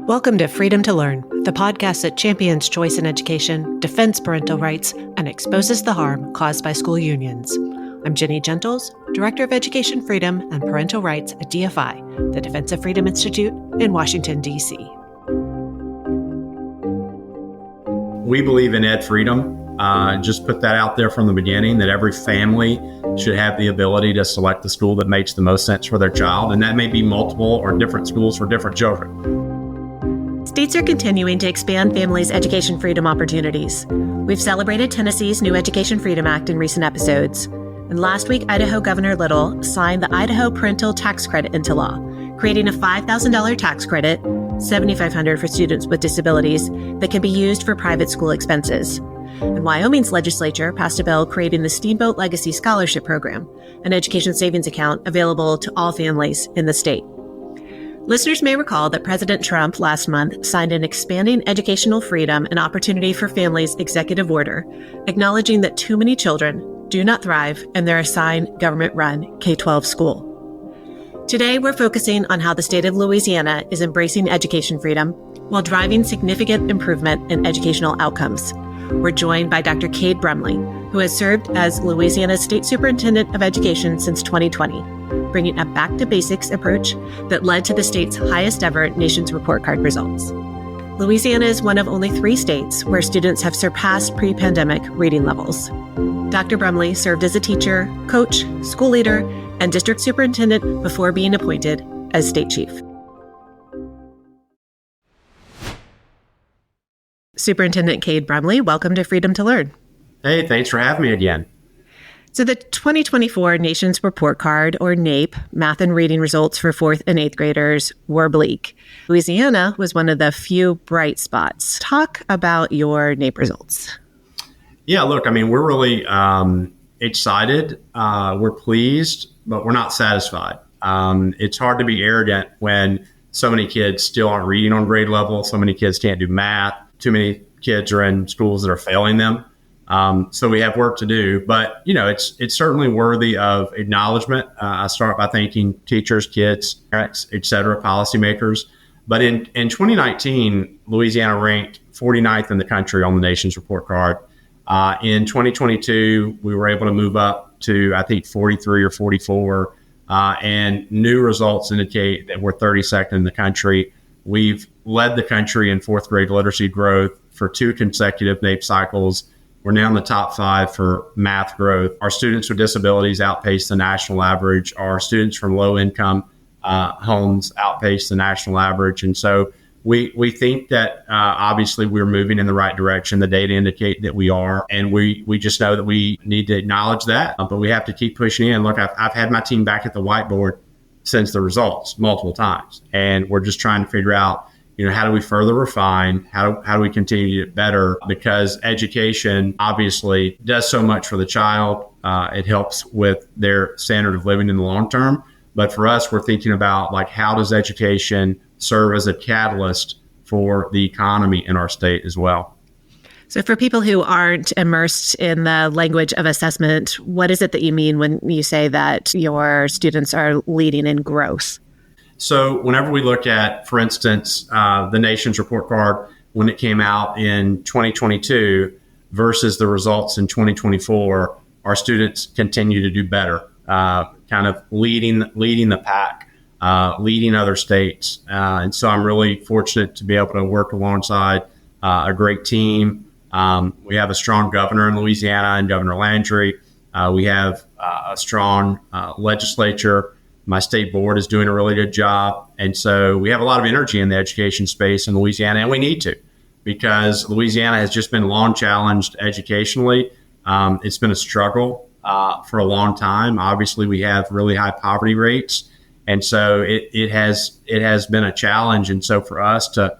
Welcome to Freedom to Learn, the podcast that champions choice in education, defends parental rights, and exposes the harm caused by school unions. I'm Jenny Gentles, Director of Education Freedom and Parental Rights at DFI, the Defense of Freedom Institute in Washington, D.C. We believe in ed freedom. Just put that out there from the beginning, that every family should have the ability to select the school that makes the most sense for their child. And that may be multiple or different schools for different children. States are continuing to expand families' education freedom opportunities. We've celebrated Tennessee's new Education Freedom Act in recent episodes. And last week, Idaho Governor Little signed the Idaho Parental Tax Credit into law, creating a $5,000 tax credit, $7,500 for students with disabilities, that can be used for private school expenses. And Wyoming's legislature passed a bill creating the Steamboat Legacy Scholarship Program, an education savings account available to all families in the state. Listeners may recall that President Trump last month signed an Expanding Educational Freedom and Opportunity for Families executive order, acknowledging that too many children do not thrive in their assigned government-run K-12 school. Today, we're focusing on how the state of Louisiana is embracing education freedom while driving significant improvement in educational outcomes. We're joined by Dr. Cade Brumley, who has served as Louisiana's State Superintendent of Education since 2020, bringing a back-to-basics approach that led to the state's highest ever Nations Report Card results. Louisiana is one of only 3 states where students have surpassed pre-pandemic reading levels. Dr. Brumley served as a teacher, coach, school leader, and district superintendent before being appointed as state chief. Superintendent Cade Brumley, welcome to Freedom to Learn. Hey, thanks for having me again. So the 2024 Nations Report Card, or NAEP, math and reading results for 4th and 8th graders were bleak. Louisiana was one of the few bright spots. Talk about your NAEP results. Yeah, look, we're really excited. We're pleased, but we're not satisfied. It's hard to be arrogant when so many kids still aren't reading on grade level. So many kids can't do math. Too many kids are in schools that are failing them. So we have work to do, but it's certainly worthy of acknowledgement. I start by thanking teachers, kids, parents, et cetera, policymakers. But in 2019, Louisiana ranked 49th in the country on the Nations Report Card. In 2022, we were able to move up to, I think, 43 or 44. And new results indicate that we're 32nd in the country. We've led the country in 4th grade literacy growth for 2 consecutive NAEP cycles. We're now in the top 5 for math growth. Our students with disabilities outpace the national average. Our students from low-income homes outpace the national average. And so we think that obviously we're moving in the right direction. The data indicate that we are, and we just know that we need to acknowledge that. But we have to keep pushing in. Look, I've had my team back at the whiteboard since the results multiple times, and we're just trying to figure out, how do we further refine? How do we continue to get better? Because education obviously does so much for the child. It helps with their standard of living in the long term. But for us, we're thinking about how does education serve as a catalyst for the economy in our state as well. So for people who aren't immersed in the language of assessment, what is it that you mean when you say that your students are leading in growth? So whenever we look at, for instance, the Nations Report Card, when it came out in 2022 versus the results in 2024, our students continue to do better, kind of leading the pack, leading other states. And so I'm really fortunate to be able to work alongside a great team. We have a strong governor in Louisiana and Governor Landry. We have a strong legislature. My state board is doing a really good job. And so we have a lot of energy in the education space in Louisiana, and we need to, because Louisiana has just been long challenged educationally. It's been a struggle for a long time. Obviously, we have really high poverty rates. And so it has been a challenge. And so for us to,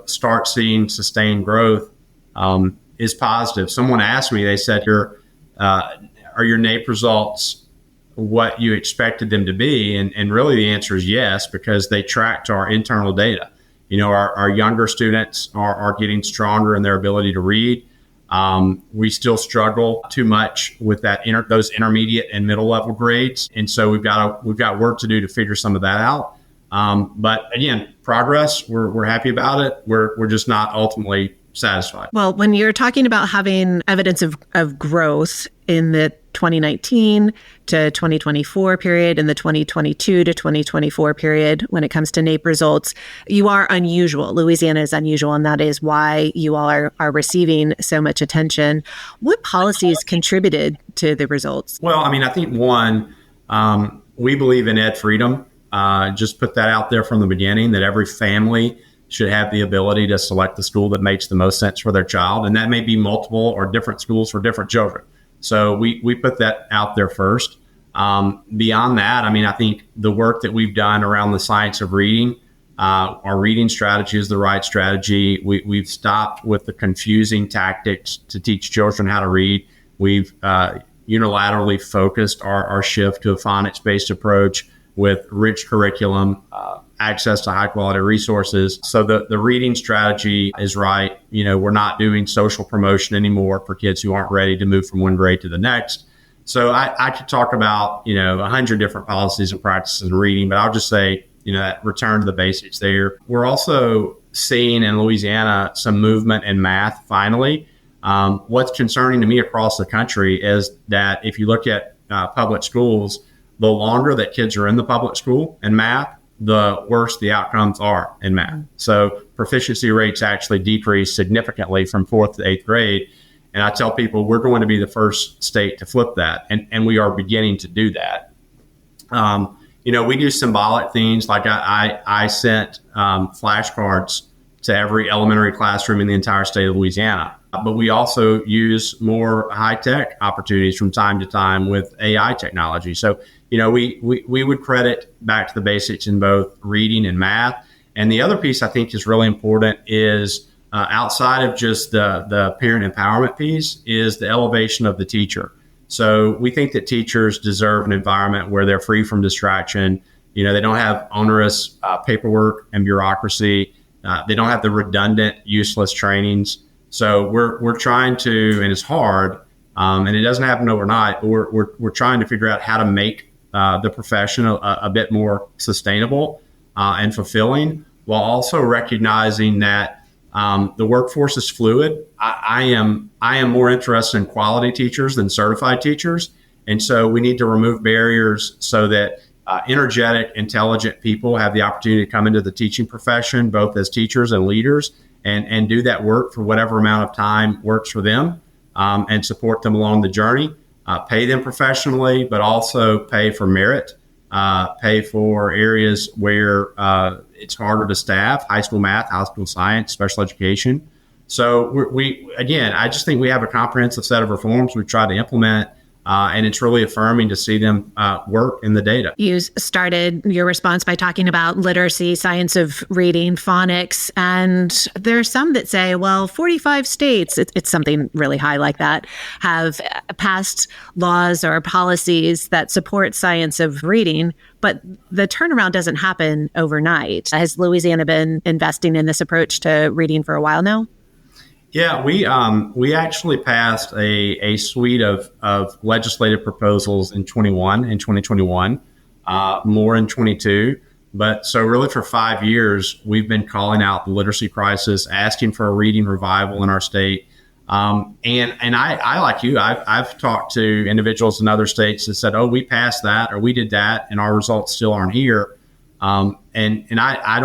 start seeing sustained growth is positive. Someone asked me, they said, are your NAEP results what you expected them to be? And really the answer is yes, because they track to our internal data. Our younger students are getting stronger in their ability to read. We still struggle too much with those intermediate and middle level grades. And so we've got work to do to figure some of that out. But again, progress. We're happy about it. We're just not ultimately satisfied. Well, when you're talking about having evidence of growth in the 2019 to 2024 period and the 2022 to 2024 period, when it comes to NAEP results, you are unusual. Louisiana is unusual, and that is why you all are receiving so much attention. What policies contributed to the results? Well, I mean, I think one, we believe in ed freedom. Just put that out there from the beginning, that every family should have the ability to select the school that makes the most sense for their child. And that may be multiple or different schools for different children. So we put that out there first. Beyond that, I mean, I think the work that we've done around the science of reading, our reading strategy is the right strategy. We've stopped with the confusing tactics to teach children how to read. We've unilaterally focused our shift to a phonics-based approach with rich curriculum, access to high quality resources. So the reading strategy is right. We're not doing social promotion anymore for kids who aren't ready to move from one grade to the next. So I could talk about, 100 different policies and practices in reading, but I'll just say, that return to the basics there. We're also seeing in Louisiana some movement in math finally. What's concerning to me across the country is that if you look at public schools, the longer that kids are in the public school in math, the worse the outcomes are in math. So proficiency rates actually decrease significantly from 4th to 8th grade. And I tell people we're going to be the first state to flip that. And we are beginning to do that. We do symbolic things like I sent flashcards to every elementary classroom in the entire state of Louisiana. But we also use more high-tech opportunities from time to time with AI technology. So, we would credit back to the basics in both reading and math. And the other piece I think is really important is outside of just the parent empowerment piece is the elevation of the teacher. So we think that teachers deserve an environment where they're free from distraction. They don't have onerous paperwork and bureaucracy. They don't have the redundant, useless trainings. So we're trying to, and it's hard, and it doesn't happen overnight, but we're trying to figure out how to make the profession a bit more sustainable and fulfilling, while also recognizing that the workforce is fluid. I am more interested in quality teachers than certified teachers, and so we need to remove barriers so that energetic, intelligent people have the opportunity to come into the teaching profession, both as teachers and leaders, and do that work for whatever amount of time works for them, and support them along the journey, pay them professionally, but also pay for merit, pay for areas where it's harder to staff, high school math, high school science, special education. So I just think we have a comprehensive set of reforms we've tried to implement. And it's really affirming to see them work in the data. You started your response by talking about literacy, science of reading, phonics, and there are some that say, well, 45 states, it's something really high like that, have passed laws or policies that support science of reading, but the turnaround doesn't happen overnight. Has Louisiana been investing in this approach to reading for a while now? Yeah, we actually passed a suite of legislative proposals in 2021, more in 22. But so really for 5 years, we've been calling out the literacy crisis, asking for a reading revival in our state. And I like you, I've talked to individuals in other states that said, oh, we passed that or we did that and our results still aren't here. And I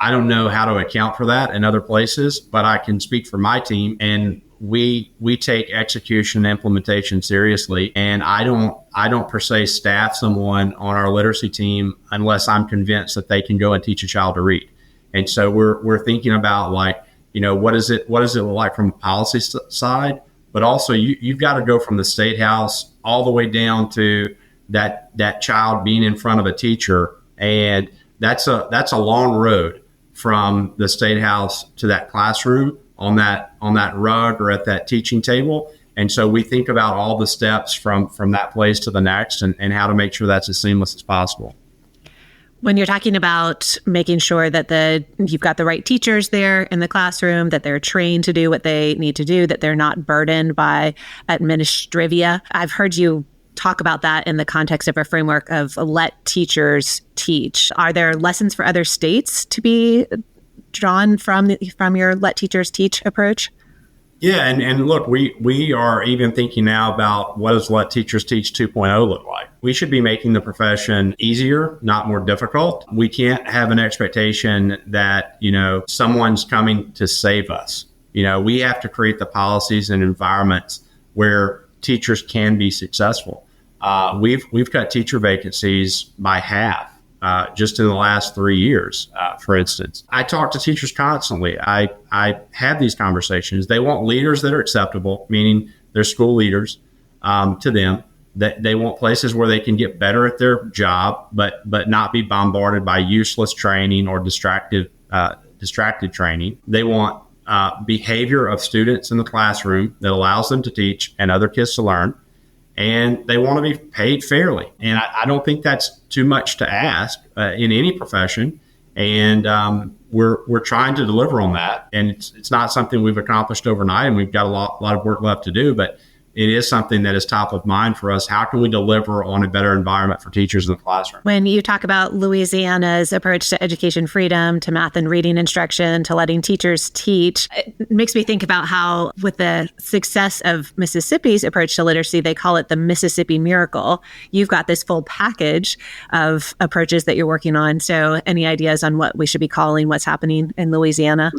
don't know how to account for that in other places, but I can speak for my team, and we take execution and implementation seriously. And I don't per se staff someone on our literacy team unless I'm convinced that they can go and teach a child to read. And so we're thinking about what is it like from a policy side, but also you've got to go from the state house all the way down to that child being in front of a teacher, and that's a long road from the state house to that classroom on that rug or at that teaching table. And so we think about all the steps from that place to the next and how to make sure that's as seamless as possible. When you're talking about making sure that you've got the right teachers there in the classroom, that they're trained to do what they need to do, that they're not burdened by administrivia, I've heard you talk about that in the context of a framework of let teachers teach. Are there lessons for other states to be drawn from your let teachers teach approach? Yeah, and look, we are even thinking now about what does Let Teachers Teach 2.0 look like. We should be making the profession easier, not more difficult. We can't have an expectation that, someone's coming to save us. We have to create the policies and environments where teachers can be successful. We've cut teacher vacancies by half. Just in the last 3 years, for instance. I talk to teachers constantly. I have these conversations. They want leaders that are acceptable, meaning they're school leaders to them. That they want places where they can get better at their job, but not be bombarded by useless training or distracted training. They want behavior of students in the classroom that allows them to teach and other kids to learn. And they want to be paid fairly. And I don't think that's too much to ask in any profession. And we're trying to deliver on that. And it's not something we've accomplished overnight, and we've got a lot of work left to do. But it is something that is top of mind for us. How can we deliver on a better environment for teachers in the classroom? When you talk about Louisiana's approach to education freedom, to math and reading instruction, to letting teachers teach, it makes me think about how with the success of Mississippi's approach to literacy, they call it the Mississippi Miracle. You've got this full package of approaches that you're working on. So any ideas on what we should be calling what's happening in Louisiana?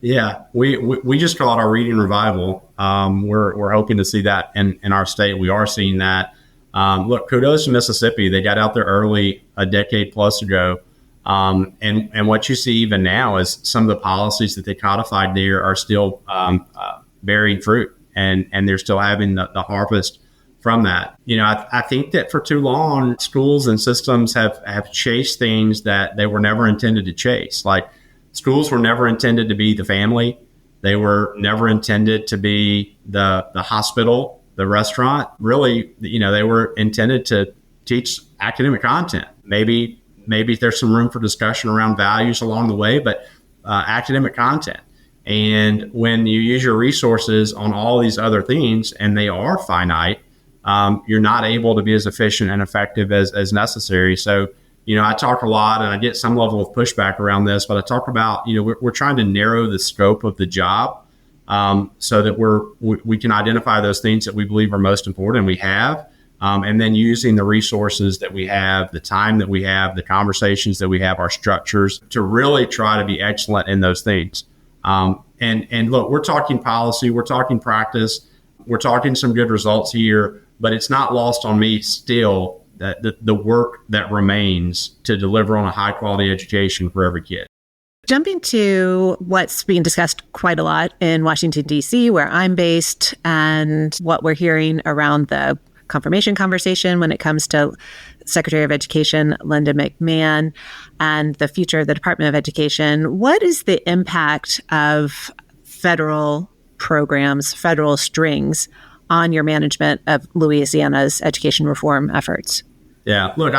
Yeah, we just call it our reading revival. We're hoping to see that in our state. We are seeing that. Look, kudos to Mississippi. They got out there early, a decade plus ago. And what you see even now is some of the policies that they codified there are still bearing fruit, and they're still having the harvest from that. I think that for too long, schools and systems have chased things that they were never intended to chase. Like, schools were never intended to be the family. They were never intended to be the hospital, the restaurant. Really, they were intended to teach academic content. Maybe there's some room for discussion around values along the way, but academic content. And when you use your resources on all these other things, and they are finite, you're not able to be as efficient and effective as necessary. So, I talk a lot, and I get some level of pushback around this, but I talk about, we're trying to narrow the scope of the job so that we can identify those things that we believe are most important, and we have, and then using the resources that we have, the time that we have, the conversations that we have, our structures to really try to be excellent in those things. And look, we're talking policy, we're talking practice, we're talking some good results here, but it's not lost on me still that the work that remains to deliver on a high quality education for every kid. Jumping to what's being discussed quite a lot in Washington, D.C., where I'm based, and what we're hearing around the confirmation conversation when it comes to Secretary of Education Linda McMahon and the future of the Department of Education. What is the impact of federal programs, federal strings on your management of Louisiana's education reform efforts? Yeah, look,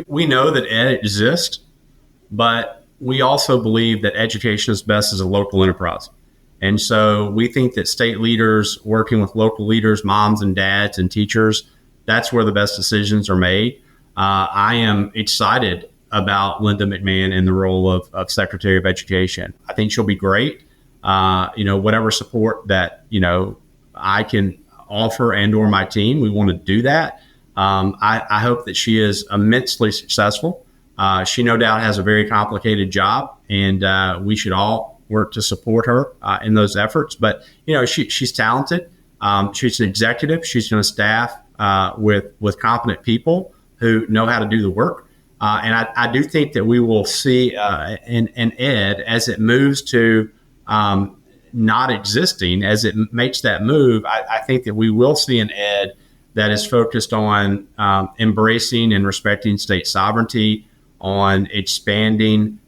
we know that ed exists, but we also believe that education is best as a local enterprise. And so we think that state leaders working with local leaders, moms and dads and teachers, that's where the best decisions are made. I am excited about Linda McMahon in the role of Secretary of Education. I think she'll be great. Whatever support that, I can offer and or my team, we want to do that. I hope that she is immensely successful. She no doubt has a very complicated job, and we should all work to support her in those efforts. But, she's talented. She's an executive. She's going to staff with competent people who know how to do the work. And I do think that we will see in ed as it moves to not existing, as it makes that move, I think that we will see an ed that is focused on embracing and respecting state sovereignty, on expanding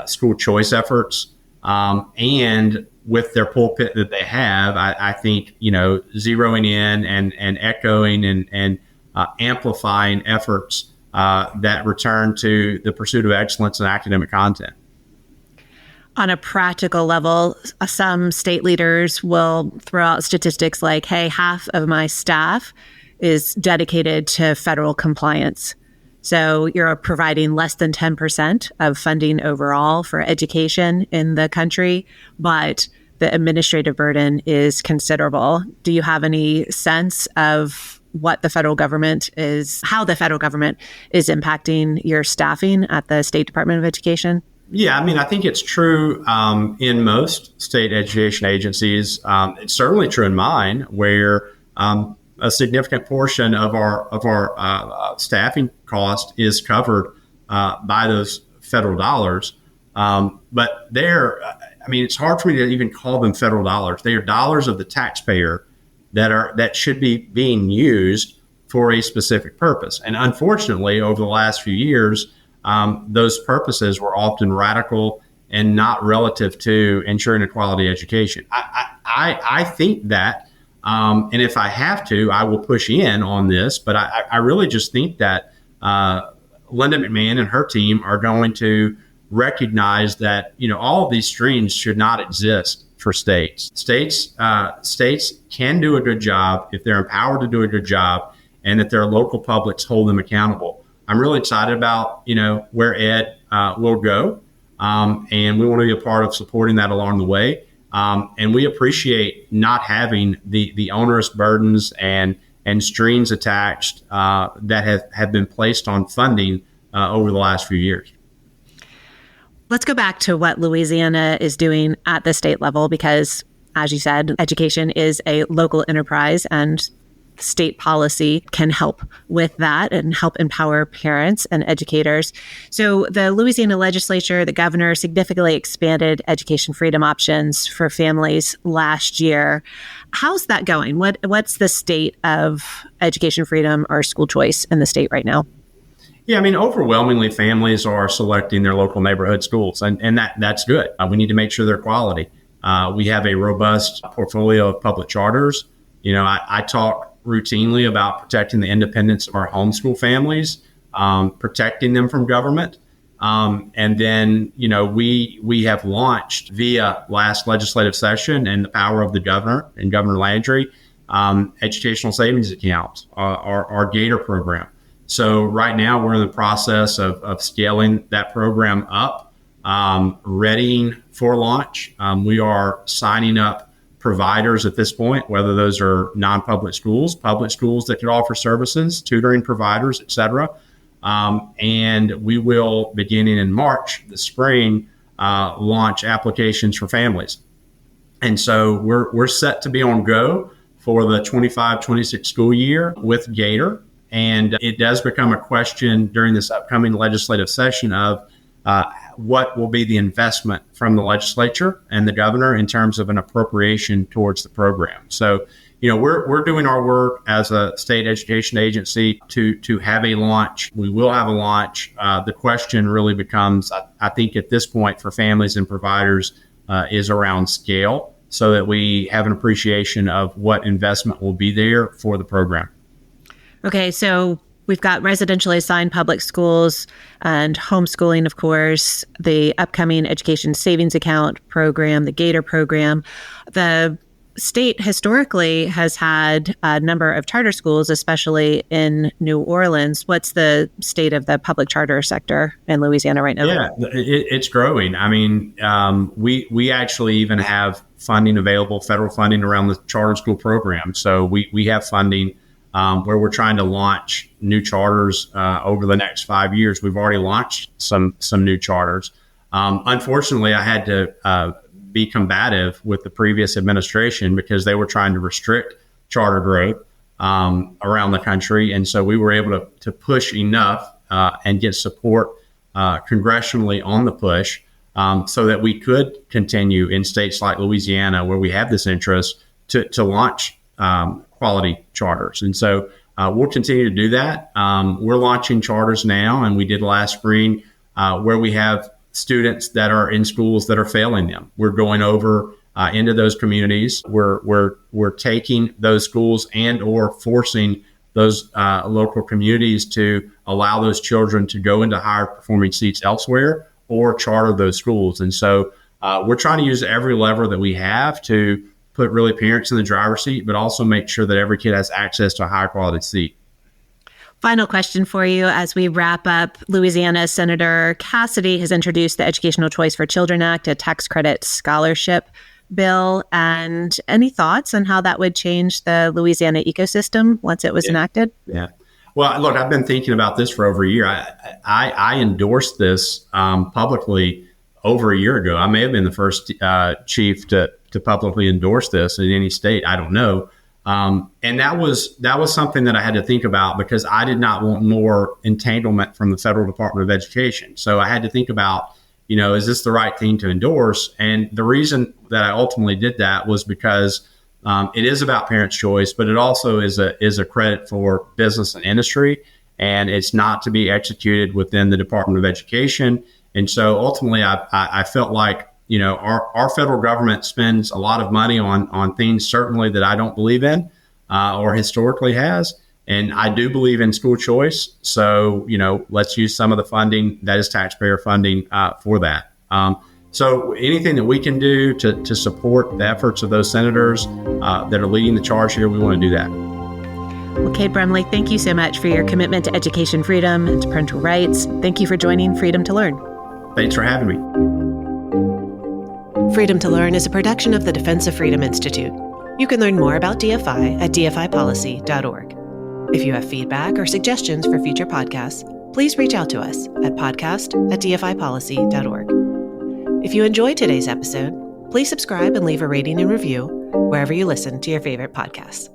school choice efforts, and with their pulpit that they have, I think, zeroing in and echoing and amplifying efforts that return to the pursuit of excellence in academic content. On a practical level, some state leaders will throw out statistics like, hey, half of my staff is dedicated to federal compliance. So you're providing less than 10% of funding overall for education in the country, but the administrative burden is considerable. Do you have any sense of what the federal government is, how the federal government is impacting your staffing at the State Department of Education? Yeah, I mean, I think it's true in most state education agencies. It's certainly true in mine, where a significant portion of our staffing cost is covered by those federal dollars. But there, I mean, it's hard for me to even call them federal dollars. They are dollars of the taxpayer that should be being used for a specific purpose. And unfortunately, over the last few years, those purposes were often radical and not relative to ensuring a quality education. I think that, and if I have to, I will push in on this, but I really just think that Linda McMahon and her team are going to recognize that, all of these streams should not exist for states. States can do a good job if they're empowered to do a good job, and that their local publics hold them accountable. I'm really excited about, where ed will go, and we want to be a part of supporting that along the way. And we appreciate not having the onerous burdens and strings attached that have been placed on funding over the last few years. Let's go back to what Louisiana is doing at the state level, because, as you said, education is a local enterprise, and state policy can help with that and help empower parents and educators. So the Louisiana legislature, the governor, significantly expanded education freedom options for families last year. How's that going? What's the state of education freedom or school choice in the state right now? Yeah, I mean, overwhelmingly, families are selecting their local neighborhood schools, and that's good. We need to make sure they're quality. We have a robust portfolio of public charters. I talk routinely about protecting the independence of our homeschool families, protecting them from government. And then, we have launched via last legislative session and the power of the governor and Governor Landry, educational savings accounts, our GATOR program. So right now we're in the process of scaling that program up, readying for launch. We are signing up providers at this point, whether those are non-public schools, public schools that could offer services, tutoring providers, et cetera. And we will, beginning in March, the spring, launch applications for families. And so we're set to be on go for the 25-26 school year with GATOR. And it does become a question during this upcoming legislative session of what will be the investment from the legislature and the governor in terms of an appropriation towards the program. So, we're doing our work as a state education agency to have a launch. We will have a launch. The question really becomes, I think at this point for families and providers, is around scale, so that we have an appreciation of what investment will be there for the program. Okay, so we've got residentially assigned public schools and homeschooling, of course, the upcoming education savings account program, the GATOR program. The state historically has had a number of charter schools, especially in New Orleans. What's the state of the public charter sector in Louisiana right now? Yeah, it's growing. I mean, we actually even have funding available, federal funding around the charter school program. So we have funding where we're trying to launch new charters over the next 5 years. We've already launched some new charters. Unfortunately, I had to be combative with the previous administration because they were trying to restrict charter growth around the country. And so we were able to push enough and get support congressionally on the push so that we could continue in states like Louisiana, where we have this interest, to launch quality charters. And so we'll continue to do that. We're launching charters now, and we did last spring, where we have students that are in schools that are failing them. We're going over into those communities. We're taking those schools and or forcing those local communities to allow those children to go into higher performing seats elsewhere or charter those schools. And so we're trying to use every lever that we have to put really parents in the driver's seat, but also make sure that every kid has access to a high quality seat. Final question for you as we wrap up. Louisiana Senator Cassidy has introduced the Educational Choice for Children Act, a tax credit scholarship bill. And any thoughts on how that would change the Louisiana ecosystem once it was enacted? Yeah. Well, look, I've been thinking about this for over a year. I endorsed this publicly over a year ago. I may have been the first chief to publicly endorse this in any state. I don't know. And that was something that I had to think about because I did not want more entanglement from the Federal Department of Education. So I had to think about, is this the right thing to endorse? And the reason that I ultimately did that was because it is about parents' choice, but it also is a credit for business and industry, and it's not to be executed within the Department of Education. And so ultimately, I felt like our federal government spends a lot of money on things certainly that I don't believe in or historically has. And I do believe in school choice. So, let's use some of the funding that is taxpayer funding for that. So anything that we can do to support the efforts of those senators that are leading the charge here, we want to do that. Well, Cade Brumley, thank you so much for your commitment to education freedom and to parental rights. Thank you for joining Freedom to Learn. Thanks for having me. Freedom to Learn is a production of the Defense of Freedom Institute. You can learn more about DFI at dfipolicy.org. If you have feedback or suggestions for future podcasts, please reach out to us at podcast@dfipolicy.org. If you enjoyed today's episode, please subscribe and leave a rating and review wherever you listen to your favorite podcasts.